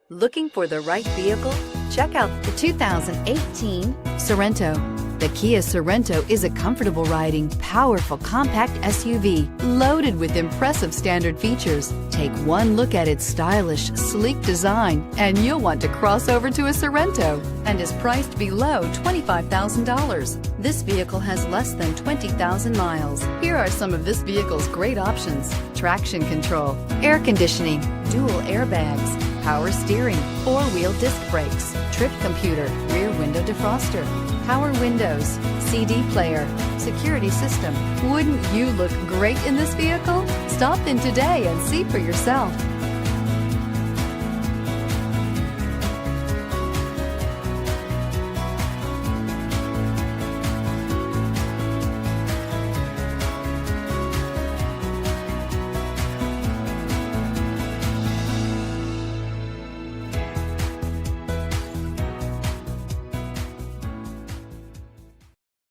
Looking for the right vehicle? Check out the 2018 Sorento. The Kia Sorento is a comfortable riding, powerful compact SUV loaded with impressive standard features. Take one look at its stylish, sleek design and you'll want to cross over to a Sorento, and is priced below $25,000. This vehicle has less than 20,000 miles. Here are some of this vehicle's great options: traction control, air conditioning, dual airbags, power steering, four-wheel disc brakes, trip computer, rear window defroster, power windows, CD player, security system. Wouldn't you look great in this vehicle? Stop in today and see for yourself.